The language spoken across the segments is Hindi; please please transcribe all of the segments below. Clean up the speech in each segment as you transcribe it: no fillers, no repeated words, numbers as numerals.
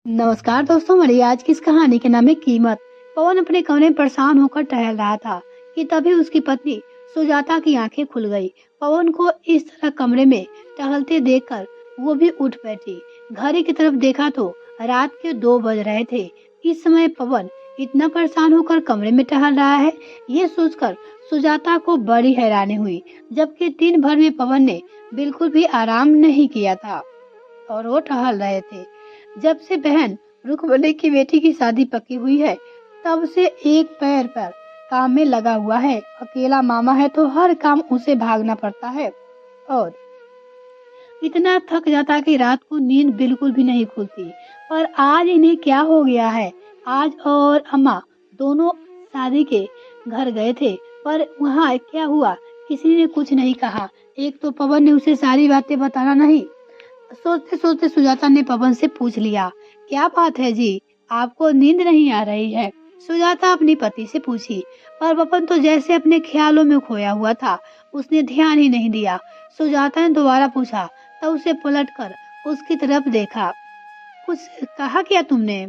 नमस्कार दोस्तों, हमारी आज की इस कहानी के नाम है कीमत। पवन अपने कमरे में परेशान होकर टहल रहा था कि तभी उसकी पत्नी सुजाता की आंखें खुल गई। पवन को इस तरह कमरे में टहलते देखकर वो भी उठ बैठी। घड़ी की तरफ देखा तो रात के 2 बज रहे थे। इस समय पवन इतना परेशान होकर कमरे में टहल रहा है, ये सोचकर सुजाता को बड़ी हैरानी हुई, जबकि दिन भर में पवन ने बिल्कुल भी आराम नहीं किया था और वो टहल रहे थे। जब से बहन रुक्मणी की बेटी की शादी पक्की हुई है, तब से एक पैर पर काम में लगा हुआ है। अकेला मामा है तो हर काम उसे भागना पड़ता है और इतना थक जाता कि रात को नींद बिल्कुल भी नहीं खुलती। पर आज इन्हें क्या हो गया है? आज और अम्मा दोनों शादी के घर गए थे, पर वहाँ क्या हुआ किसी ने कुछ नहीं कहा। एक तो पवन ने उसे सारी बातें बताना नहीं। सोचते सोचते सुजाता ने पवन से पूछ लिया, क्या बात है जी, आपको नींद नहीं आ रही है? सुजाता अपनी पति से पूछी, पर पवन तो जैसे अपने ख्यालों में खोया हुआ था, उसने ध्यान ही नहीं दिया। सुजाता ने दोबारा पूछा, तब उसे पलटकर उसकी तरफ देखा। कुछ कहा क्या तुमने?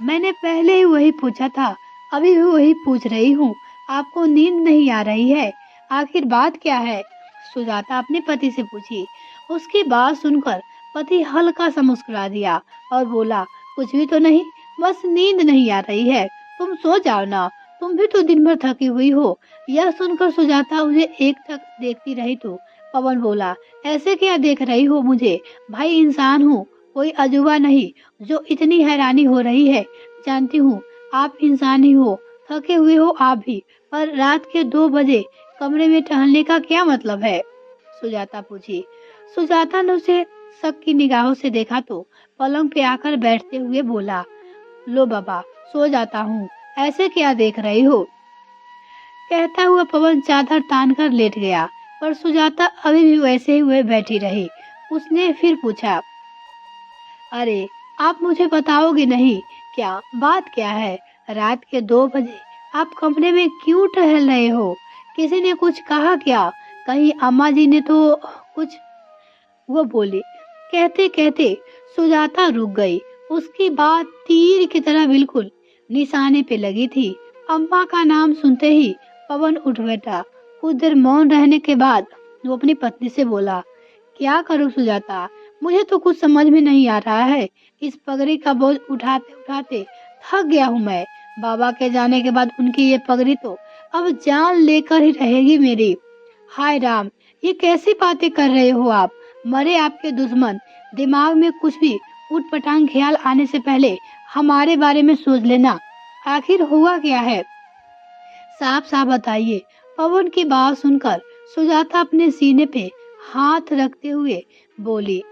मैंने पहले ही वही पूछा था, अभी भी वही पूछ रही हूँ। आपको नींद नहीं आ रही है, आखिर बात क्या है? सुजाता अपने पति से पूछी। उसकी बात सुनकर पति हल्का सा मुस्कुरा दिया और बोला, कुछ भी तो नहीं, बस नींद नहीं आ रही है। तुम सो जाओ ना, तुम भी तो दिन भर थकी हुई हो। यह सुनकर सुजाता उसे एक टक देखती रही तो पवन बोला, ऐसे क्या देख रही हो मुझे? भाई इंसान हूँ, कोई अजूबा नहीं जो इतनी हैरानी हो रही है। जानती हूँ आप इंसान ही हो, थके हुए हो आप भी, पर रात के 2 बजे कमरे में टहलने का क्या मतलब है? सुजाता पूछी। सुजाता ने उसे शक की निगाहों से देखा तो पलंग पे आकर बैठते हुए बोला, लो बाबा, सो जाता हूँ, ऐसे क्या देख रही हो? कहता हुआ पवन चादर तान कर लेट गया, पर सुजाता अभी भी वैसे ही हुए बैठी रही। उसने फिर पूछा, अरे आप मुझे बताओगे नहीं क्या? बात क्या है? रात के 2 बजे आप कमरे में क्यों टहल रहे हो? किसी ने कुछ कहा क्या? कहीं अम्मा जी ने तो कुछ? वो बोली। कहते कहते सुजाता रुक गई। उसकी बात तीर की तरह बिल्कुल निशाने पे लगी थी। अम्मा का नाम सुनते ही पवन उठ बैठा। कुछ देर मौन रहने के बाद वो अपनी पत्नी से बोला, क्या करूं सुजाता, मुझे तो कुछ समझ में नहीं आ रहा है। इस पगड़ी का बोझ उठाते उठाते थक गया हूँ मैं। बाबा के जाने के बाद उनकी ये पगड़ी तो अब जान लेकर ही रहेगी मेरी। हाय राम, ये कैसी बातें कर रहे हो आप? मरे आपके दुश्मन। दिमाग में कुछ भी उटपटांग ख्याल आने से पहले हमारे बारे में सोच लेना। आखिर हुआ क्या है, साफ साफ बताइए। पवन की बात सुनकर सुजाता अपने सीने पे हाथ रखते हुए बोली,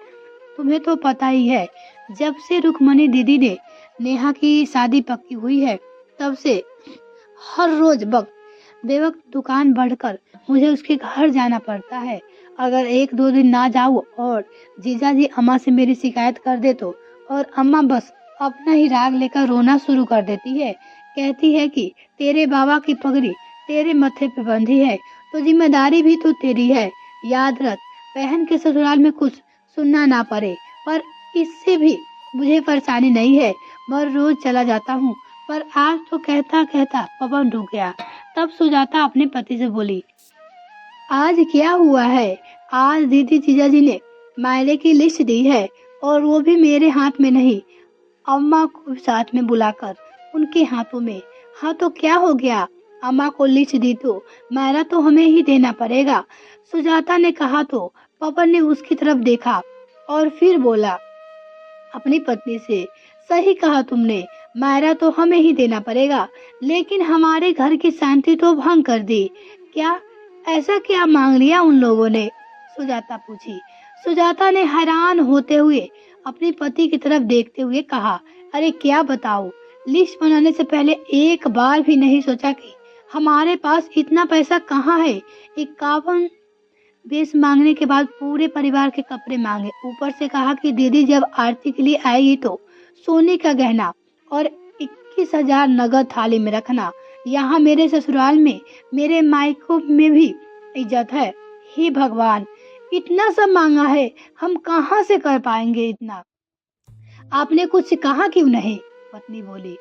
तुम्हें तो पता ही है, जब से रुक्मणी दीदी ने नेहा की शादी पक्की हुई है, तब से हर रोज वक्त बेवक्त दुकान बढ़कर मुझे उसके घर जाना पड़ता है। अगर 1-2 दिन ना जाऊं और जीजाजी अम्मा से मेरी शिकायत कर दे तो, और अम्मा बस अपना ही राग लेकर रोना शुरू कर देती है। कहती है कि तेरे बाबा की पगड़ी तेरे मत्थे पे बंधी है तो जिम्मेदारी भी तो तेरी है। याद रख, बहन के ससुराल में कुछ सुनना ना पड़े। पर इससे भी मुझे परेशानी नहीं है, मैं रोज चला जाता हूँ। पर आज तो कहता कहता पवन रुक गया। तब सुजाता अपने पति से बोली, आज क्या हुआ है? आज दीदी जीजाजी ने मायने की लिस्ट दी है, और वो भी मेरे हाथ में नहीं, अम्मा को साथ में बुलाकर उनके हाथों में। हाँ तो क्या हो गया? अम्मा को लिस्ट दी तो मायरा तो हमें ही देना पड़ेगा। सुजाता ने कहा तो पवन ने उसकी तरफ देखा और फिर बोला अपनी पत्नी से, सही कहा तुमने, मायरा तो हमें ही देना पड़ेगा, लेकिन हमारे घर की शांति तो भंग कर दी। क्या? ऐसा क्या मांग लिया उन लोगों ने? सुजाता पूछी। सुजाता ने हैरान होते हुए अपने पति की तरफ देखते हुए कहा, अरे क्या बताओ, लिस्ट बनाने से पहले एक बार भी नहीं सोचा कि हमारे पास इतना पैसा कहाँ है। 51 बेस मांगने के बाद पूरे परिवार के कपड़े मांगे, ऊपर से कहा कि दीदी जब आरती के लिए आएगी तो सोने का गहना और 21,000 नगद थाली में रखना। यहाँ मेरे ससुराल में, मेरे मायकों में भी इज्जत है। हे भगवान, इतना सब मांगा है, हम कहाँ से कर पाएंगे इतना? आपने कुछ कहा क्यों नहीं? पत्नी बोली।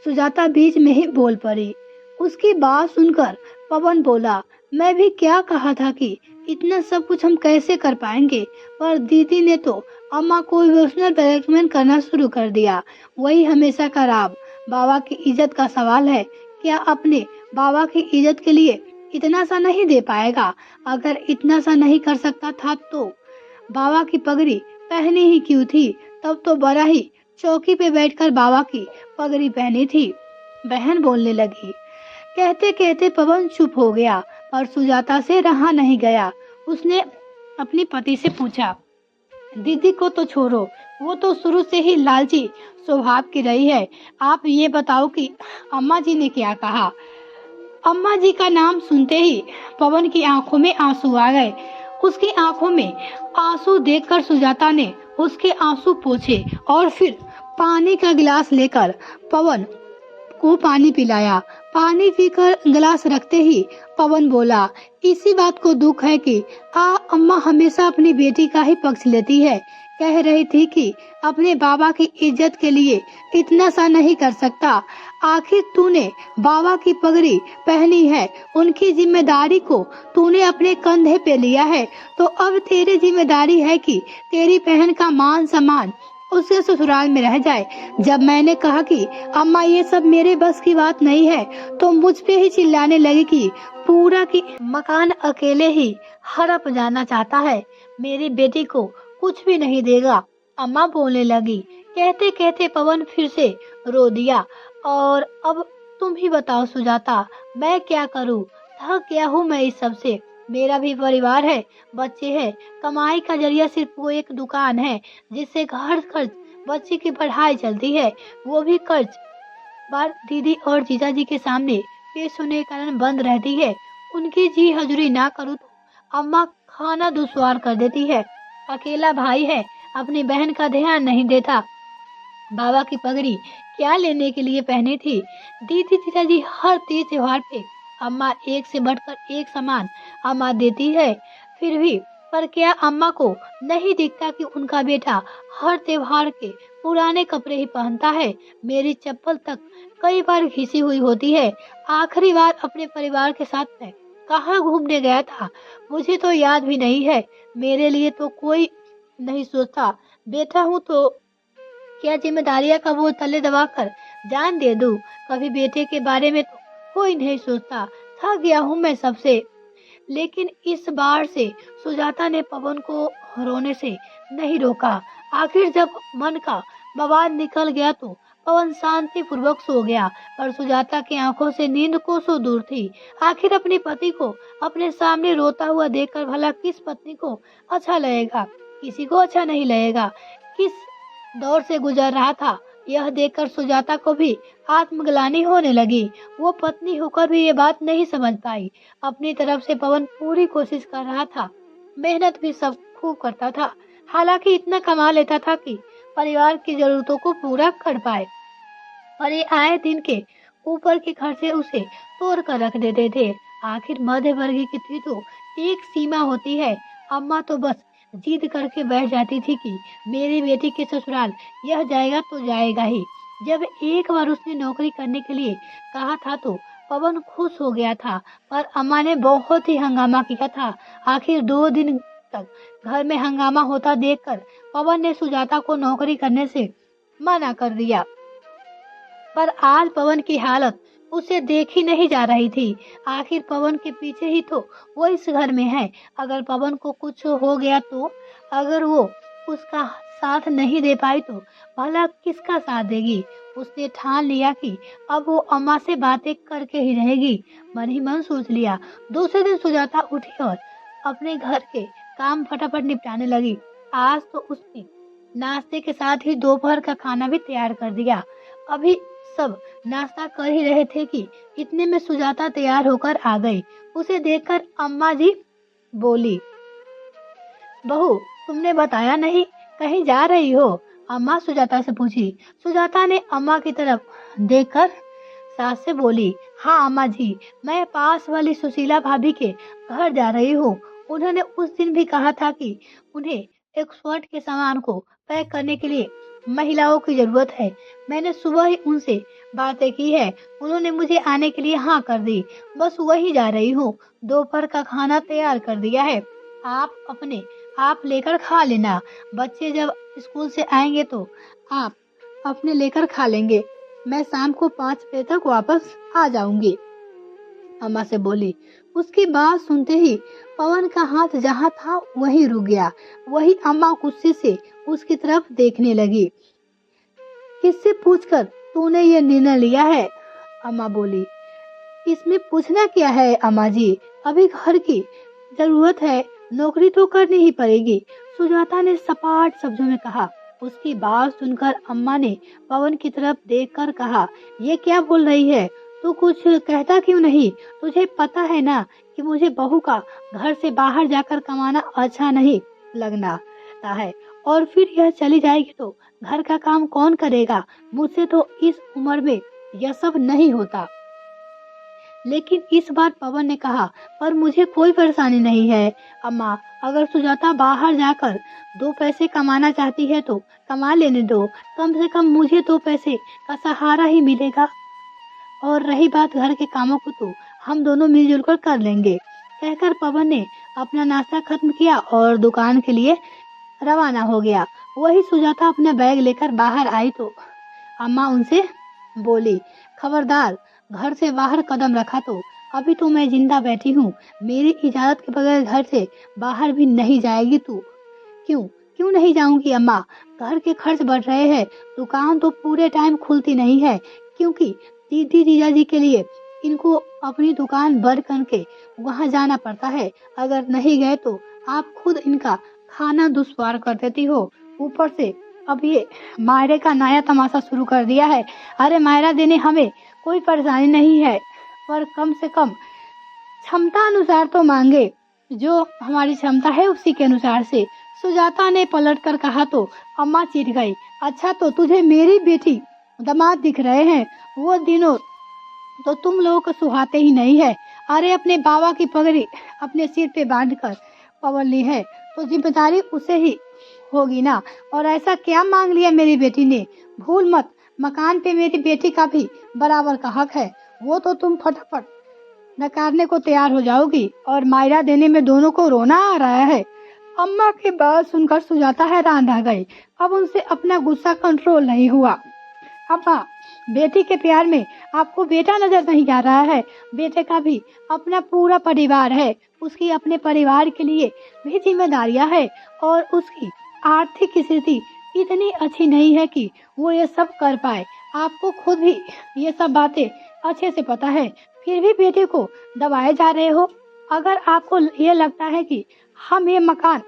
सुजाता बीच में ही बोल पड़ी। उसकी बात सुनकर पवन बोला, मैं भी क्या कहा था कि इतना सब कुछ हम कैसे कर पाएंगे, पर दीदी ने तो अम्मा को इमोशनल ब्लैकमेल करना शुरू कर दिया। वही हमेशा का राब। बाबा की इज्जत का सवाल है, क्या अपने बाबा की इज्जत के लिए इतना सा नहीं दे पाएगा? अगर इतना सा नहीं कर सकता था तो बाबा की पगड़ी पहनी ही क्यों थी? तब तो बड़ा ही चौकी पे बैठकर बाबा की पगड़ी पहनी थी। बहन बोलने लगी। कहते कहते पवन चुप हो गया, पर सुजाता से रहा नहीं गया। उसने अपने पति से पूछा, दीदी को तो छोड़ो, वो तो शुरू से ही लालची स्वभाव की रही है। आप ये बताओ कि अम्मा जी ने क्या कहा? अम्मा जी का नाम सुनते ही पवन की आंखों में आंसू आ गए। उसकी आंखों में आंसू देखकर सुजाता ने उसके आंसू पोंछे और फिर पानी का गिलास लेकर पवन को पानी पिलाया। पानी पीकर गिलास रखते ही पवन बोला, इसी बात को दुख है कि अम्मा हमेशा अपनी बेटी का ही पक्ष लेती है। कह रही थी कि अपने बाबा की इज्जत के लिए इतना सा नहीं कर सकता। आखिर तूने बाबा की पगड़ी पहनी है, उनकी जिम्मेदारी को तूने अपने कंधे पे लिया है, तो अब तेरी जिम्मेदारी है कि तेरी बहन का मान सम्मान उसके ससुराल में रह जाए। जब मैंने कहा कि अम्मा ये सब मेरे बस की बात नहीं है, तो मुझ पे ही चिल्लाने लगी कि पूरा की मकान अकेले ही हड़प जाना चाहता है, मेरी बेटी को कुछ भी नहीं देगा। अम्मा बोलने लगी। कहते कहते पवन फिर से रो दिया। और अब तुम ही बताओ सुजाता, मैं क्या करूं? थक गया हूं मैं इस सब से। मेरा भी परिवार है, बच्चे हैं, कमाई का जरिया सिर्फ वो एक दुकान है जिससे घर खर्च, बच्चे की पढ़ाई चलती है, वो भी कर्ज बार दीदी और जीजा जी के सामने पेश होने के कारण बंद रहती है। उनकी जी हजूरी ना करूँ तो अम्मा खाना दुश्वार कर देती है। अकेला भाई है, अपनी बहन का ध्यान नहीं देता। बाबा की पगड़ी क्या लेने के लिए पहनी थी? दीदी जीजा जी हर तीज त्योहार पे अम्मा एक से बढ़कर एक सामान अम्मा देती है। फिर भी पर क्या अम्मा को नहीं दिखता कि उनका बेटा हर त्योहार के पुराने कपड़े ही पहनता है? मेरी चप्पल तक कई बार घिसी हुई होती है। आखिरी बार अपने परिवार के साथ मैं कहाँ घूमने गया था, मुझे तो याद भी नहीं है। मेरे लिए तो कोई नहीं सोचता। बेटा हूँ तो क्या जिम्मेदारियां का बोझ तले दबाकर जान दे दूं? कभी बेटे के बारे में तो कोई नहीं सोचता। थक गया हूँ मैं सबसे। लेकिन इस बार से सुजाता ने पवन को रोने से नहीं रोका। आखिर जब मन का बवाल निकल गया तो पवन शांति पूर्वक सो गया, पर सुजाता की आंखों से नींद कोसों दूर थी। आखिर अपने पति को अपने सामने रोता हुआ देखकर भला किस पत्नी को अच्छा लगेगा? किसी को अच्छा नहीं लगेगा। किस दौर से गुजर रहा था, यह देखकर सुजाता को भी आत्मग्लानि होने लगी। वो पत्नी होकर भी ये बात नहीं समझ पाई। अपनी तरफ से पवन पूरी कोशिश कर रहा था, मेहनत भी सब खूब करता था, हालांकि इतना कमा लेता था कि परिवार की जरूरतों को पूरा कर पाए, पर ये आए दिन के ऊपर के खर्चे उसे तोड़ कर रख देते थे। आखिर मध्य वर्गीय की थी तो एक सीमा होती है। अम्मा तो बस जिद करके बैठ जाती थी कि मेरी बेटी के ससुराल यह जाएगा तो जाएगा ही। जब एक बार उसने नौकरी करने के लिए कहा था तो पवन खुश हो गया था, पर अम्मा ने बहुत ही हंगामा किया था। आखिर 2 दिन तक घर में हंगामा होता देखकर पवन ने सुजाता को नौकरी करने से मना कर दिया। पर आज पवन की हालत उसे देखी नहीं जा रही थी। आखिर पवन के पीछे ही तो वो इस घर में है। अगर पवन को कुछ हो गया तो, अगर वो उसका साथ नहीं दे पाई तो भला किसका साथ देगी? उसने ठान लिया कि अब वो अम्मा से बातें करके ही रहेगी। मन ही मन सोच लिया। दूसरे दिन सुजाता उठी और अपने घर के काम फटाफट निपटाने लगी। आज तो उसने नाश्ते के साथ ही दोपहर का खाना भी तैयार कर दिया। अभी सब नाश्ता कर ही रहे थे कि इतने में सुजाता तैयार होकर आ गई। उसे देखकर अम्मा जी बोली, बहू तुमने बताया नहीं, कहीं जा रही हो? अम्मा सुजाता से पूछी। सुजाता ने अम्मा की तरफ देखकर सास से बोली, हाँ अम्मा जी, मैं पास वाली सुशीला भाभी के घर जा रही हूँ। उन्होंने उस दिन भी कहा था कि उन्हें एक्सपर्ट के सामान को पैक करने के लिए महिलाओं की जरूरत है। मैंने सुबह ही उनसे बातें की है, उन्होंने मुझे आने के लिए हाँ कर दी। बस वही जा रही हूँ। दोपहर का खाना तैयार कर दिया है, आप लेकर खा लेना। बच्चे जब स्कूल से आएंगे तो आप अपने लेकर खा लेंगे। मैं शाम को 5 बजे तक वापस आ जाऊंगी, अम्मा से बोली। उसकी बात सुनते ही पवन का हाथ जहाँ था वहीं रुक गया। वही अम्मा गुस्से से उसकी तरफ देखने लगी। किससे पूछकर तूने ये निर्णय लिया है? अम्मा बोली। इसमें पूछना क्या है अम्मा जी, अभी घर की जरूरत है, नौकरी तो करनी ही पड़ेगी, सुजाता ने सपाट शब्दों में कहा। उसकी बात सुनकर अम्मा ने पवन की तरफ देखकर कहा, ये क्या बोल रही है? तू कुछ कहता क्यों नहीं? तुझे पता है ना कि मुझे बहू का घर से बाहर जाकर कमाना अच्छा नहीं लगना है, और फिर यह चली जाएगी तो घर का काम कौन करेगा? मुझसे तो इस उम्र में यह सब नहीं होता। लेकिन इस बार पवन ने कहा, पर मुझे कोई परेशानी नहीं है अम्मा, अगर सुजाता बाहर जाकर 2 पैसे कमाना चाहती है तो कमा लेने दो, कम से कम मुझे 2 पैसे का सहारा ही मिलेगा। और रही बात घर के कामों को तो हम दोनों मिलजुल कर लेंगे। कहकर पवन ने अपना नाश्ता खत्म किया और दुकान के लिए रवाना हो गया। वही सुजाता अपना बैग लेकर बाहर आई तो अम्मा उनसे बोली, खबरदार घर से बाहर कदम रखा तो अभी तो मैं जिंदा बैठी हूँ, मेरी इजाजत के बगैर घर से बाहर भी नहीं जाएगी तू। क्यों क्यों नहीं जाऊंगी अम्मा, घर के खर्च बढ़ रहे हैं, दुकान तो पूरे टाइम खुलती नहीं है, क्योंकि दीदी जीजा जी के लिए इनको अपनी दुकान बंद करके वहाँ जाना पड़ता है। अगर नहीं गए तो आप खुद इनका खाना दुश्वार कर देती हो। ऊपर से अब ये मायरे का नया तमाशा शुरू कर दिया है। अरे मायरा देने हमें कोई परेशानी नहीं है, पर कम से कम क्षमता अनुसार तो मांगे, जो हमारी क्षमता है उसी के अनुसार से। सुजाता ने पलट कर कहा तो अम्मा चिढ़ गई। अच्छा तो तुझे मेरी बेटी दामाद दिख रहे हैं, वो दिनों तो तुम लोगों को सुहाते ही नहीं है। अरे अपने बाबा की पगड़ी अपने सिर पे बांध कर पवन ली है तो जिम्मेदारी उसे ही होगी ना। और ऐसा क्या मांग लिया मेरी बेटी ने? भूल मत, मकान पे मेरी बेटी का भी बराबर का हक है, वो तो तुम फटाफट नकारने को तैयार हो जाओगी और मायरा देने में दोनों को रोना आ रहा है। अम्मा की बात सुनकर सुजाता हैरान रह गई। अब उनसे अपना गुस्सा कंट्रोल नहीं हुआ। अम्मा, बेटी के प्यार में आपको बेटा नजर नहीं आ रहा है? बेटे का भी अपना पूरा परिवार है, उसकी अपने परिवार के लिए भी जिम्मेदारियां है, और उसकी आर्थिक स्थिति इतनी अच्छी नहीं है कि वो ये सब कर पाए। आपको खुद भी ये सब बातें अच्छे से पता है, फिर भी बेटे को दबाए जा रहे हो। अगर आपको ये लगता है कि हम ये मकान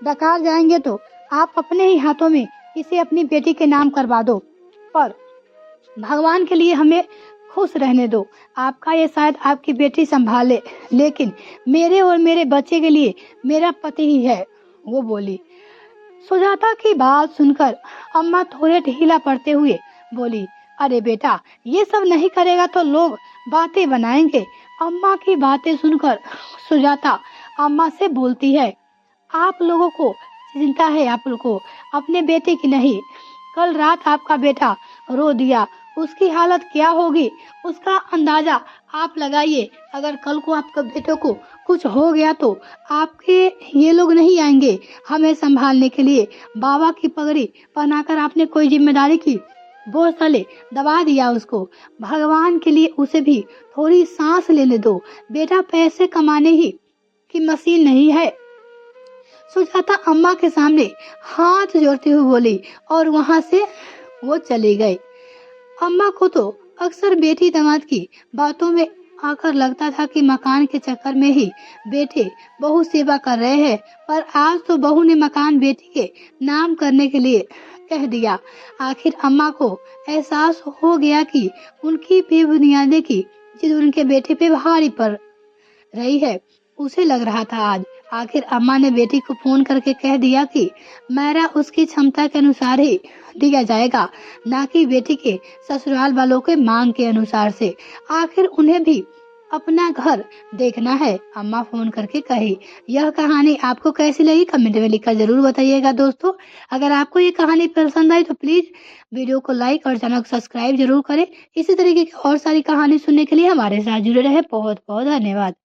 डकार जाएंगे तो आप अपने ही हाथों में इसे अपनी बेटी के नाम करवा दो, पर भगवान के लिए हमें खुश रहने दो। आपका ये शायद आपकी बेटी संभाले, लेकिन मेरे और मेरे बच्चे के लिए मेरा पति ही है, वो बोली। सुजाता की बात सुनकर अम्मा थोड़े ढीला पड़ते हुए बोली, अरे बेटा, ये सब नहीं करेगा तो लोग बातें बनाएंगे। अम्मा की बातें सुनकर सुजाता अम्मा से बोलती है, आप लोगों को चिंता है, आप लोगों को अपने बेटे की नहीं। कल रात आपका बेटा रो दिया, उसकी हालत क्या होगी उसका अंदाजा आप लगाइए। अगर कल को आपके बेटे को कुछ हो गया तो आपके ये लोग नहीं आएंगे हमें संभालने के लिए। बाबा की पगड़ी पहनाकर आपने कोई जिम्मेदारी की बोझ तले दबा दिया उसको। भगवान के लिए उसे भी थोड़ी सांस लेने दो। बेटा पैसे कमाने ही की मशीन नहीं है। सुजाता अम्मा के सामने हाथ जोड़ते हुए बोली और वहां से वो चली गई। अम्मा को तो अक्सर बेटी दामाद की बातों में आकर लगता था कि मकान के चक्कर में ही बेटे बहू सेवा कर रहे हैं, पर आज तो बहू ने मकान बेटी के नाम करने के लिए कह दिया। आखिर अम्मा को एहसास हो गया कि उनकी बेबुनियादी की जिद उनके बेटे पे भारी पड़ रही है। उसे लग रहा था आज आखिर अम्मा ने बेटी को फोन करके कह दिया कि मेरा उसकी क्षमता के अनुसार ही दिया जाएगा, ना कि बेटी के ससुराल वालों के मांग के अनुसार से। आखिर उन्हें भी अपना घर देखना है, अम्मा फोन करके कही। यह कहानी आपको कैसी लगी कमेंट में लिखकर जरूर बताइएगा दोस्तों। अगर आपको ये कहानी पसंद आई तो प्लीज वीडियो को लाइक और चैनल को सब्सक्राइब जरूर करें। इसी तरीके की और सारी कहानी सुनने के लिए हमारे साथ जुड़े रहे। बहुत बहुत धन्यवाद।